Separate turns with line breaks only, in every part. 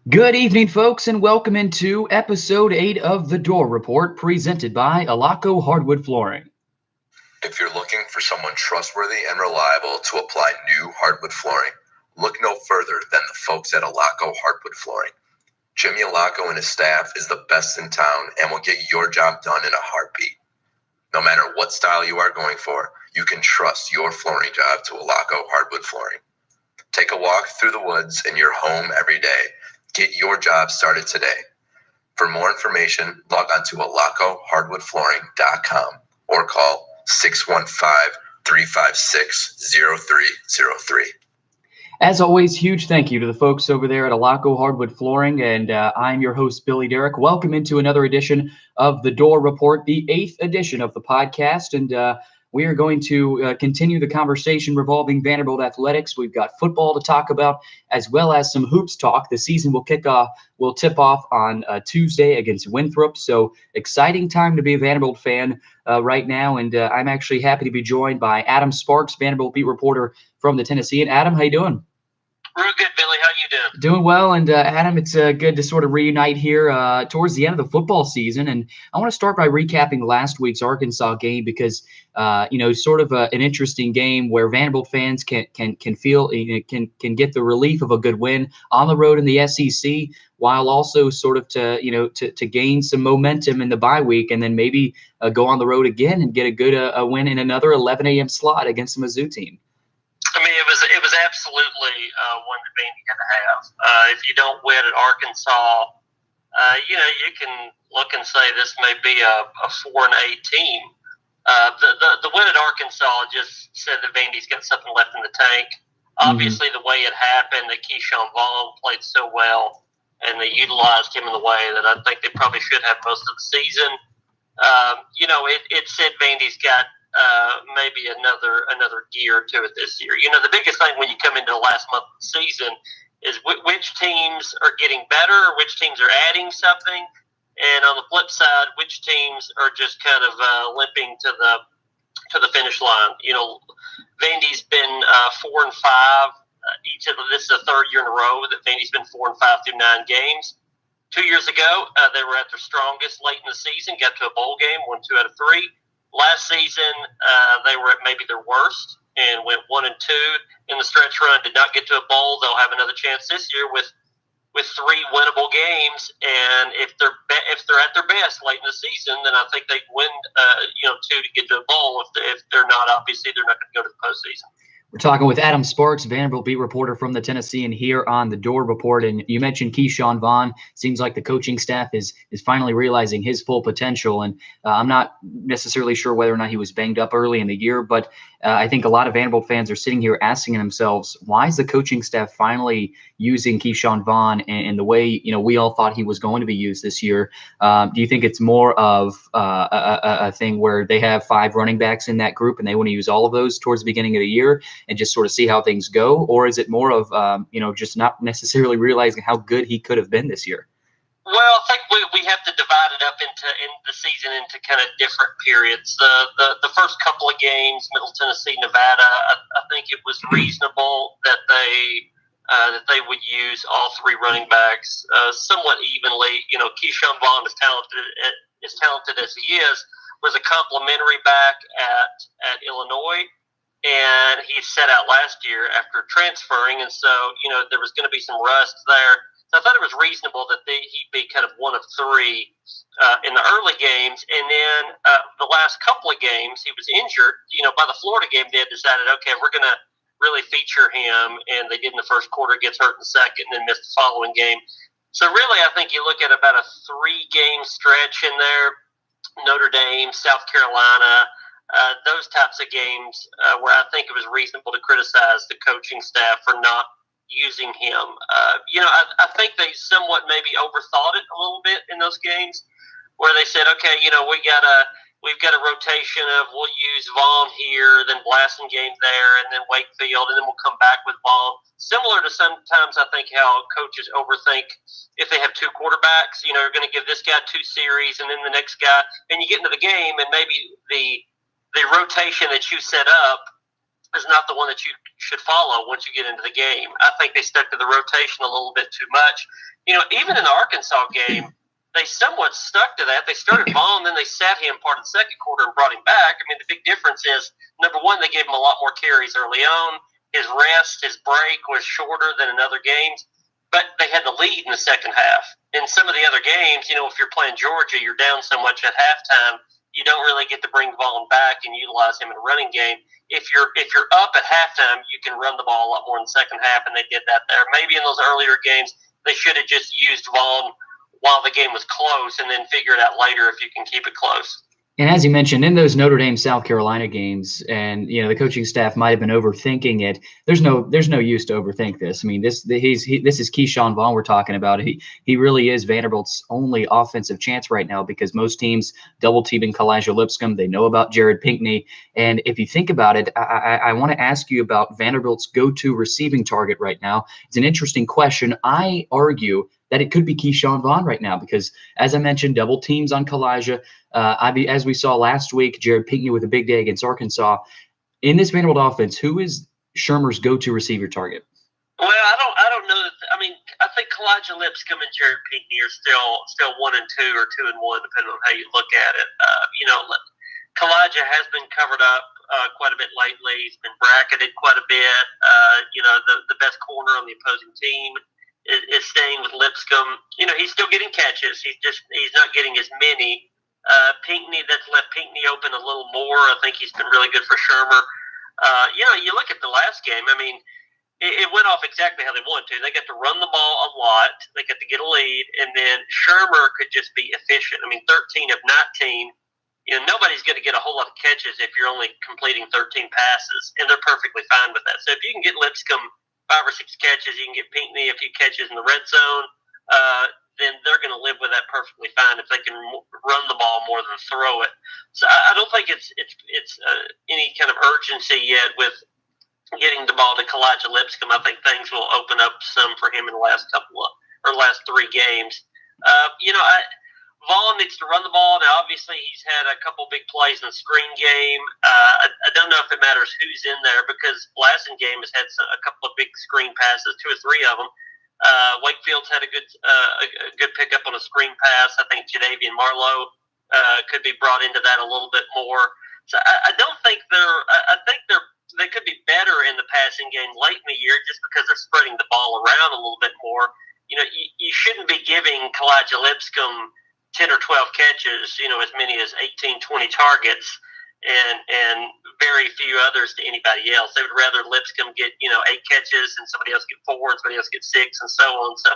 Good evening, folks, and welcome into episode 8 of the Dore Report, presented by Alaco Hardwood Flooring.
If you're looking for someone trustworthy and reliable to apply new hardwood flooring, look no further than the folks at Alaco Hardwood Flooring. Jimmy Alaco and his staff is the best in town and will get your job done in a heartbeat. No matter what style you are going for, you can trust your flooring job to Alaco Hardwood Flooring. Take a walk through the woods in your home every day. Get your job started today. For more information, log on to alacohardwoodflooring.com or call 615-356-0303.
As always, huge thank you to the folks over there at Alaco Hardwood Flooring, and I'm your host, Billy Derrick. Welcome into another edition of the Dore Report, the 8th edition of the podcast, and we are going to continue the conversation revolving Vanderbilt athletics. We've got football to talk about, as well as some hoops talk. The season will tip off on Tuesday against Winthrop, so exciting time to be a Vanderbilt fan right now, and I'm actually happy to be joined by Adam Sparks, Vanderbilt beat reporter from the Tennessean. Adam, how you doing?
Real good, Billy. How you doing?
Doing well, and Adam, it's good to sort of reunite here towards the end of the football season. And I want to start by recapping last week's Arkansas game because sort of an interesting game where Vanderbilt fans can feel can get the relief of a good win on the road in the SEC, while also sort of to gain some momentum in the bye week, and then maybe go on the road again and get a good win in another 11 a.m. slot against the Mizzou team.
I mean, it was absolutely one that Vandy had to have. If you don't win at Arkansas, you can look and say this may be a 4-8 team. The win at Arkansas just said that Vandy's got something left in the tank. Obviously, the way it happened, that Keyshawn Vaughn played so well, and they utilized him in the way that I think they probably should have most of the season. It said Vandy's got maybe another gear to it this year. The biggest thing when you come into the last month of the season is which teams are getting better, which teams are adding something, and on the flip side, which teams are just kind of limping to the finish line. Vandy's been 4-5. This is the third year in a row that Vandy's been 4-5 through 9 games. 2 years ago, they were at their strongest late in the season, got to a bowl game, won 2 out of 3. Last season, they were at maybe their worst and went 1-2 in the stretch run. Did not get to a bowl. They'll have another chance this year with 3 winnable games. And if they're at their best late in the season, then I think they win 2 to get to a bowl. If they're not, obviously they're not going to go to the postseason.
We're talking with Adam Sparks, Vanderbilt beat reporter from the Tennessean, here on the Dore Report. And you mentioned Keyshawn Vaughn. Seems like the coaching staff is finally realizing his full potential. And I'm not necessarily sure whether or not he was banged up early in the year, but I think a lot of Vanderbilt fans are sitting here asking themselves, why is the coaching staff finally using Keyshawn Vaughn in the way we all thought he was going to be used this year? Do you think it's more of a thing where they have 5 running backs in that group and they want to use all of those towards the beginning of the year and just sort of see how things go? Or is it more of, just not necessarily realizing how good he could have been this year?
Well, I think we have to divide it up in the season into kind of different periods. The first couple of games, Middle Tennessee, Nevada, I think it was reasonable that they would use all 3 running backs somewhat evenly. Keyshawn Vaughn, as talented as he is, was a complimentary back at Illinois. And he set out last year after transferring, and so there was going to be some rust there. So I thought it was reasonable that he'd be kind of one of 3 in the early games, and then the last couple of games he was injured. By the Florida game, they had decided, okay, we're going to really feature him, and they did in the first quarter. Gets hurt in the second, and then missed the following game. So really, I think you look at about a 3-game stretch in there: Notre Dame, South Carolina. Those types of games where I think it was reasonable to criticize the coaching staff for not using him. I think they somewhat maybe overthought it a little bit in those games where they said, okay, we've got a rotation of we'll use Vaughn here, then Blasingame there, and then Wakefield, and then we'll come back with Vaughn. Similar to sometimes I think how coaches overthink if they have 2 quarterbacks. You're going to give this guy 2 series and then the next guy, and you get into the game and maybe the rotation that you set up is not the one that you should follow once you get into the game. I think they stuck to the rotation a little bit too much. Even in the Arkansas game, they somewhat stuck to that. They started Vaughn, then they sat him part of the second quarter and brought him back. I mean, the big difference is, number one, they gave him a lot more carries early on. His rest, his break was shorter than in other games, but they had the lead in the second half. In some of the other games, if you're playing Georgia, you're down so much at halftime, you don't really get to bring Vaughn back and utilize him in a running game. If you're up at halftime, you can run the ball a lot more in the second half, and they did that there. Maybe in those earlier games, they should have just used Vaughn while the game was close and then figure it out later if you can keep it close.
And as you mentioned, in those Notre Dame South Carolina games, and the coaching staff might have been overthinking it. There's no use to overthink this. I mean, this is Keyshawn Vaughn we're talking about. He really is Vanderbilt's only offensive chance right now, because most teams double teaming Kalijah Lipscomb. They know about Jared Pinkney, and if you think about it, I want to ask you about Vanderbilt's go-to receiving target right now. It's an interesting question. I argue that it could be Keyshawn Vaughn right now, because, as I mentioned, double teams on Kalijah. As we saw last week, Jared Pinkney with a big day against Arkansas. In this Vanderbilt offense, who is Shermer's go-to receiver target?
Well, I don't know. I think Kalijah Lipscomb and Jared Pinkney are still 1 and 2 or 2 and 1, depending on how you look at it. Kalijah has been covered up quite a bit lately. He's been bracketed quite a bit. The best corner on the opposing team is staying with Lipscomb. He's still getting catches. He's not getting as many. Pinkney, that's left Pinkney open a little more. I think he's been really good for Shermer. You look at the last game. I mean, it went off exactly how they wanted to. They got to run the ball a lot. They got to get a lead, and then Shermer could just be efficient. I mean, 13 of 19. Nobody's going to get a whole lot of catches if you're only completing 13 passes, and they're perfectly fine with that. So if you can get Lipscomb 5 or 6 catches, you can get Pinkney a few catches in the red zone, then they're going to live with that perfectly fine if they can run the ball more than throw it. So I don't think it's any kind of urgency yet with getting the ball to Kalijah Lipscomb. I think things will open up some for him in the last 3 games. Vaughn needs to run the ball. Now, obviously, he's had a couple big plays in the screen game. I don't know if it matters who's in there, because Blasingame has had a couple of big screen passes, 2 or 3 of them. Wakefield's had a good pickup on a screen pass. I think Jadavian Marlowe could be brought into that a little bit more. So I don't think I think they could be better in the passing game late in the year, just because they're spreading the ball around a little bit more. You shouldn't be giving Kalijah Lipscomb 10 or 12 catches, as many as 18, 20 targets, and very few others to anybody else. They would rather Lipscomb get, 8 catches and somebody else get 4 and somebody else get 6 and so on. So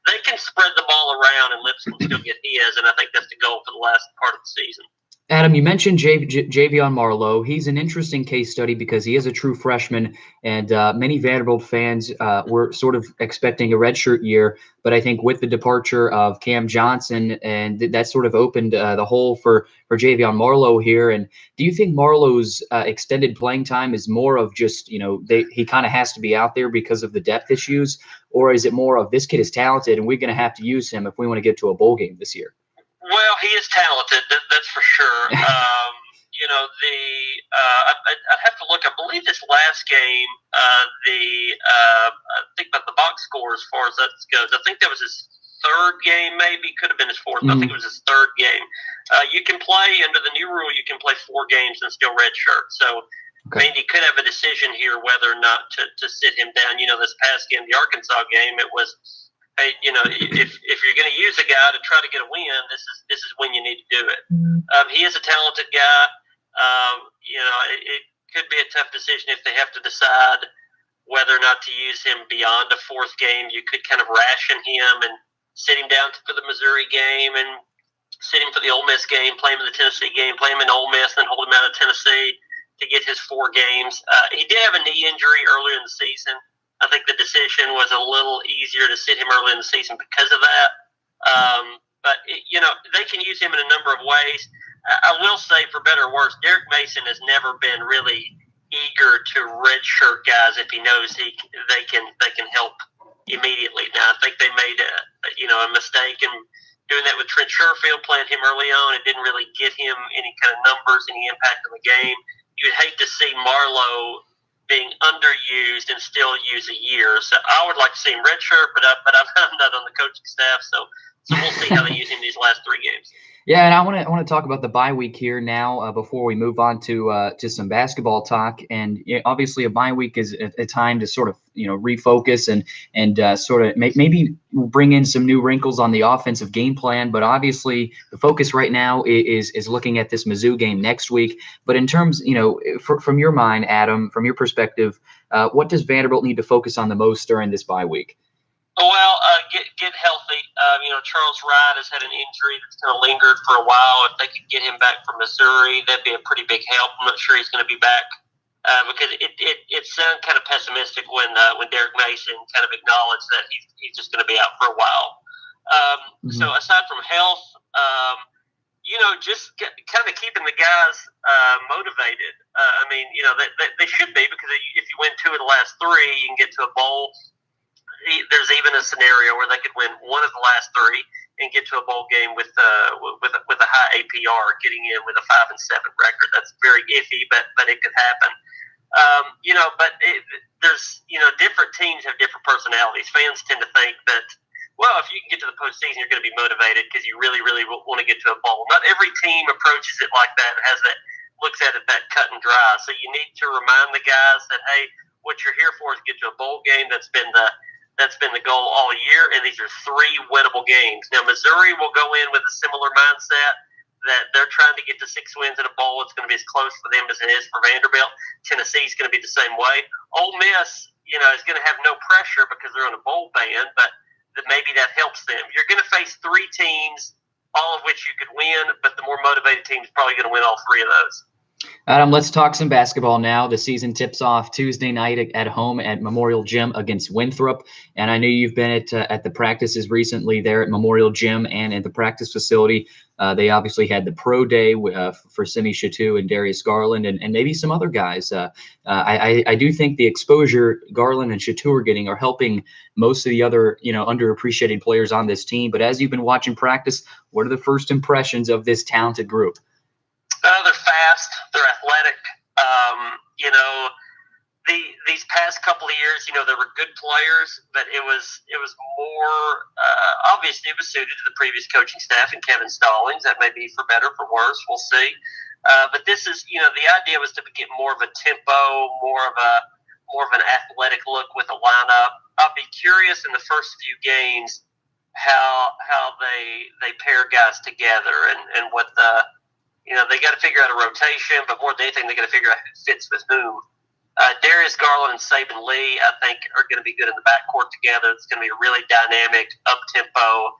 they can spread the ball around and Lipscomb still get his, and I think that's the goal for the last part of the season.
Adam, you mentioned Javion Marlowe. He's an interesting case study because he is a true freshman, and many Vanderbilt fans were sort of expecting a redshirt year. But I think with the departure of Cam Johnson, and that sort of opened the hole for Javion Marlowe here. And do you think Marlowe's extended playing time is more of just, he kind of has to be out there because of the depth issues, or is it more of this kid is talented and we're going to have to use him if we want to get to a bowl game this year?
Well, he is talented. That's for sure. I'd have to look. I believe this last game, I think about the box score as far as that goes. I think that was his 3rd game, maybe. Could have been his 4th. Mm-hmm. I think it was his 3rd game. You can play, under the new rule, you can play 4 games and still redshirt. So, okay. I mean, you could have a decision here whether or not to sit him down. This past game, the Arkansas game, it was, hey, if you're going to use a guy to try to get a win, this is when you need to do it. He is a talented guy. It could be a tough decision if they have to decide whether or not to use him beyond a 4th game. You could kind of ration him and sit him down for the Missouri game and sit him for the Ole Miss game, play him in the Tennessee game, play him in Ole Miss, and then hold him out of Tennessee to get his 4 games. He did have a knee injury earlier in the season. I think the decision was a little easier to sit him early in the season because of that. But they can use him in a number of ways. I will say, for better or worse, Derek Mason has never been really eager to redshirt guys if he knows they can help immediately. Now, I think they made a mistake in doing that with Trent Sherfield, playing him early on. It didn't really get him any kind of numbers, any impact on the game. You would hate to see Marlowe being underused and still use a year. So I would like to see him redshirt, but I'm not on the coaching staff, so we'll see how they use him these last 3 games.
Yeah, and I want to talk about the bye week here now before we move on to some basketball talk. And obviously, a bye week is a time to sort of refocus and sort of maybe bring in some new wrinkles on the offensive game plan. But obviously, the focus right now is looking at this Mizzou game next week. But in terms, from your mind, Adam, from your perspective, what does Vanderbilt need to focus on the most during this bye week?
Well, get healthy. Charles Wright has had an injury that's kind of lingered for a while. If they could get him back from Missouri, that'd be a pretty big help. I'm not sure he's going to be back because it sounded kind of pessimistic when Derek Mason kind of acknowledged that he's just going to be out for a while. So aside from health, just kind of keeping the guys motivated. They should be, because if you win 2 of the last 3, you can get to a bowl. There's even a scenario where they could win 1 of the last 3 and get to a bowl game with a high APR, getting in with a 5-7 record. That's very iffy, but it could happen. There's different teams have different personalities. Fans tend to think that, well, if you can get to the postseason, you're going to be motivated because you really, really want to get to a bowl. Not every team approaches it like that and looks at it that cut and dry. So you need to remind the guys that, hey, what you're here for is get to a bowl game. That's been the goal all year, and these are 3 winnable games. Now, Missouri will go in with a similar mindset that they're trying to get to 6 wins in a bowl. It's going to be as close for them as it is for Vanderbilt. Tennessee is going to be the same way. Ole Miss, is going to have no pressure because they're on a bowl ban, but maybe that helps them. You're going to face 3 teams, all of which you could win, but the more motivated team is probably going to win all 3 of those.
Adam, let's talk some basketball now. The season tips off Tuesday night at home at Memorial Gym against Winthrop. And I know you've been at the practices recently there at Memorial Gym and at the practice facility. They obviously had the pro day for Simi Chateau and Darius Garland and maybe some other guys. I do think the exposure Garland and Chateau are getting are helping most of the other underappreciated players on this team. But as you've been watching practice, what are the first impressions of this talented group?
They're fast. They're athletic. These past couple of years, they were good players, but it was more obviously it was suited to the previous coaching staff and Kevin Stallings. That may be for better, for worse. We'll see. But this is, the idea was to get more of a tempo, more of an athletic look with a lineup. I'll be curious in the first few games how they pair guys together and what they got to figure out a rotation, but more than anything, they got to figure out who fits with whom. Darius Garland and Saban Lee, I think, are going to be good in the backcourt together. It's going to be a really dynamic, up-tempo,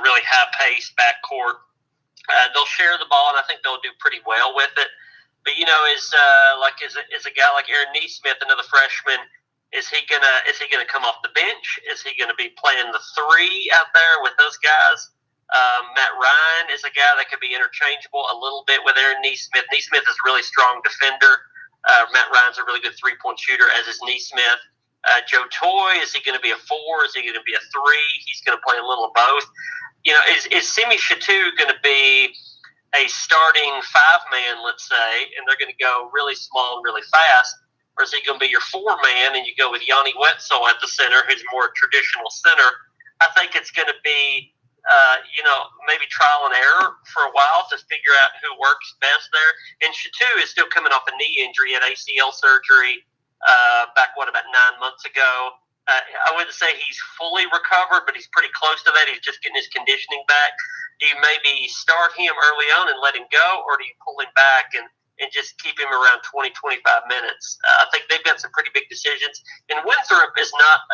really high-paced backcourt. They'll share the ball, and I think they'll do pretty well with it. But, is a guy like Aaron Neesmith, another freshman, is he gonna come off the bench? Is he going to be playing the 3 out there with those guys? Matt Ryan is a guy that could be interchangeable a little bit with Aaron Neesmith. Neesmith is a really strong defender. Matt Ryan's a really good 3-point shooter, as is Neesmith. Joe Toy, is he going to be a 4? Is he going to be a 3? He's going to play a little of both. Is Simi Chateau going to be a starting 5-man, let's say, and they're going to go really small and really fast? Or is he going to be your 4-man and you go with Yanni Wetzel at the center, who's more a traditional center? I think it's going to be maybe trial and error for a while to figure out who works best there. And Chateau is still coming off a knee injury, at ACL surgery back, about 9 months ago. I wouldn't say he's fully recovered, but he's pretty close to that. He's just getting his conditioning back. Do you maybe start him early on and let him go, or do you pull him back and just keep him around 20, 25 minutes? I think they've got some pretty big decisions. And Winthrop is not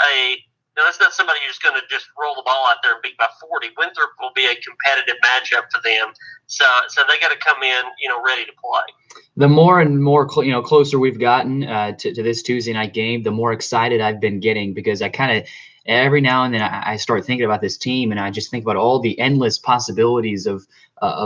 that's not somebody who's going to just roll the ball out there and beat by 40. Winthrop will be a competitive matchup for them. So they got to come in, ready to play.
The more and more, closer we've gotten to this Tuesday night game, the more excited I've been getting, because I kind of every now and then I start thinking about this team, and I just think about all the endless possibilities of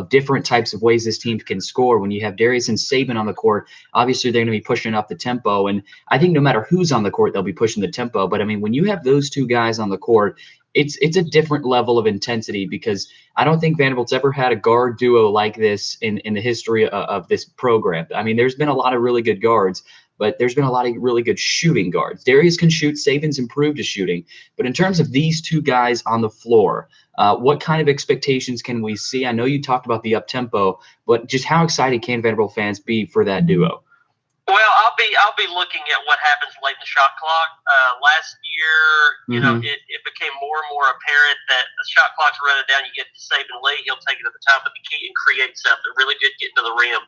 different types of ways this team can score. When you have Darius and Saban on the court, obviously they're going to be pushing up the tempo, and I think no matter who's on the court, they'll be pushing the tempo. But I mean, when you have those 2 guys on the court, it's a different level of intensity, because I don't think Vanderbilt's ever had a guard duo like this in the history of this program. I mean, there's been a lot of really good guards, but there's been a lot of really good shooting guards. Darius can shoot. Saban's improved his shooting. But in terms of these two guys on the floor, what kind of expectations can we see? I know you talked about the up-tempo, but just how excited can Vanderbilt fans be for that duo?
Well, I'll be looking at what happens late in the shot clock. Last year, it became more and more apparent that the shot clock's running down. You get to Saban Lee, he'll take it to the top of the key and create something really good getting to the rim.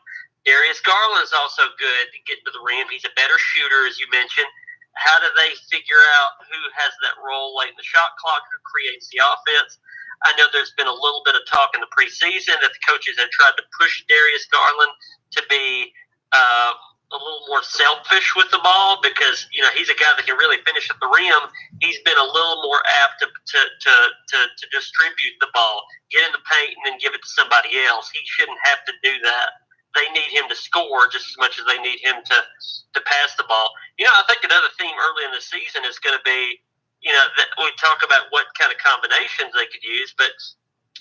Darius Garland is also good to get to the rim. He's a better shooter, as you mentioned. How do they figure out who has that role late in the shot clock, who creates the offense? I know there's been a little bit of talk in the preseason that the coaches have tried to push Darius Garland to be a little more selfish with the ball because he's a guy that can really finish at the rim. He's been a little more apt to distribute the ball, get in the paint, and then give it to somebody else. He shouldn't have to do that. They need him to score just as much as they need him to pass the ball. I think another theme early in the season is going to be, that we talk about what kind of combinations they could use, but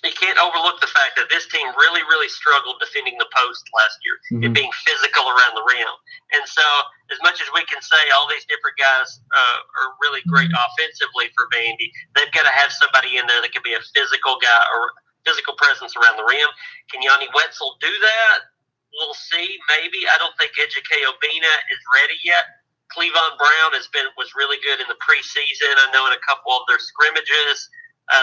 you can't overlook the fact that this team really, really struggled defending the post last year and being physical around the rim. And so as much as we can say all these different guys are really great offensively for Vandy, they've got to have somebody in there that can be a physical guy or physical presence around the rim. Can Yanni Wetzel do that? We'll see. Maybe. I don't think Ejike Obina is ready yet. Cleavon Brown was really good in the preseason. I know in a couple of their scrimmages.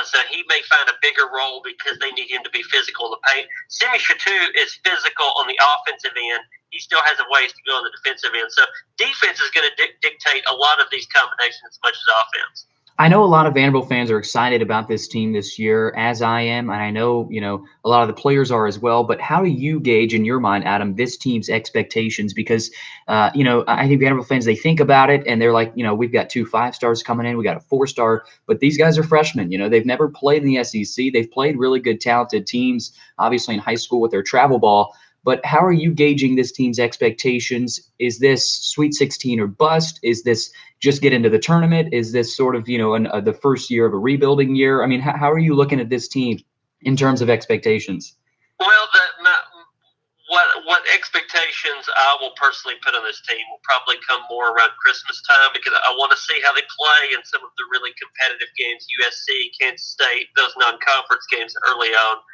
So he may find a bigger role because they need him to be physical in the paint. Simi Chatou is physical on the offensive end. He still has a ways to go on the defensive end. So defense is going to dictate a lot of these combinations as much as offense.
I know a lot of Vanderbilt fans are excited about this team this year, as I am, and I know, a lot of the players are as well. But how do you gauge in your mind, Adam, this team's expectations? Because, I think Vanderbilt fans, they think about it and they're like, we've got 2 5-stars coming in, we got a 4-star, but these guys are freshmen. They've never played in the SEC. They've played really good, talented teams, obviously in high school with their travel ball. But how are you gauging this team's expectations? Is this Sweet 16 or bust? Is this just get into the tournament? Is this sort of, the first year of a rebuilding year? I mean, how are you looking at this team in terms of expectations?
Well, what expectations I will personally put on this team will probably come more around Christmas time because I want to see how they play in some of the really competitive games, USC, Kansas State, those non-conference games early on.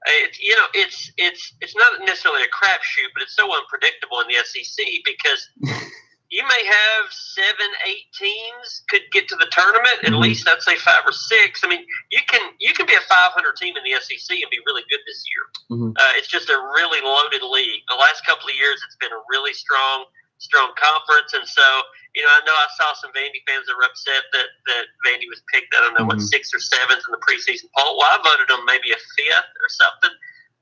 It's not necessarily a crapshoot, but it's so unpredictable in the SEC because you may have 7, 8 teams could get to the tournament. At least I'd say 5 or 6. I mean, you can be a 500 team in the SEC and be really good this year. It's just a really loaded league. The last couple of years, it's been a really strong conference, and so I know I saw some Vandy fans that were upset that Vandy was picked. I don't know what 6th or 7th in the preseason poll. Well, I voted them maybe a 5th or something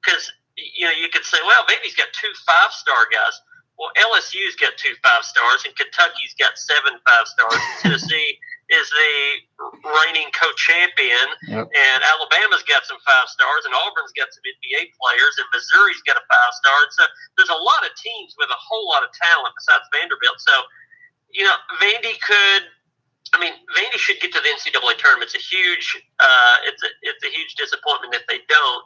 because you could say, well, Vandy's got 2 5-star guys. Well, LSU's got 2 5-stars, and Kentucky's got 7 5-stars. Tennessee is the reigning co-champion, and Alabama's got some 5-stars, and Auburn's got some NBA players, and Missouri's got a 5-star. And so there's a lot of teams with a whole lot of talent besides Vanderbilt. So, Vandy should get to the NCAA tournament. It's a huge disappointment if they don't.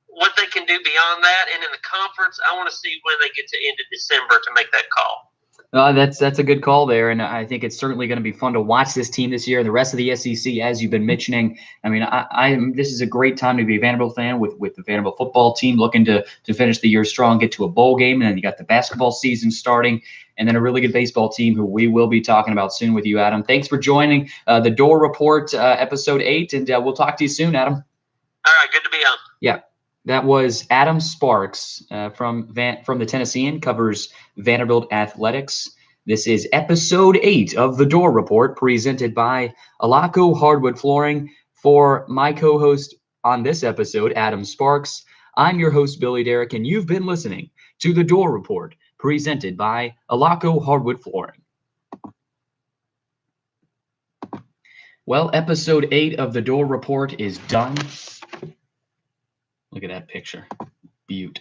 What they can do beyond that, and in the conference, I want to see when they get to end of December to make that call.
That's a good call there, and I think it's certainly going to be fun to watch this team this year and the rest of the SEC, as you've been mentioning. I mean, this is a great time to be a Vanderbilt fan with the Vanderbilt football team looking to finish the year strong, get to a bowl game, and then you got the basketball season starting, and then a really good baseball team who we will be talking about soon with you, Adam. Thanks for joining the Dore Report, episode 8, and we'll talk to you soon, Adam.
All right, good to be on.
Yeah. That was Adam Sparks from the Tennessean, covers Vanderbilt athletics. This is episode 8 of the Dore Report, presented by Alaco Hardwood Flooring. For my co-host on this episode, Adam Sparks, I'm your host, Billy Derrick, and you've been listening to the Dore Report, presented by Alaco Hardwood Flooring. Well, episode 8 of the Dore Report is done. Look at that picture. Beaut.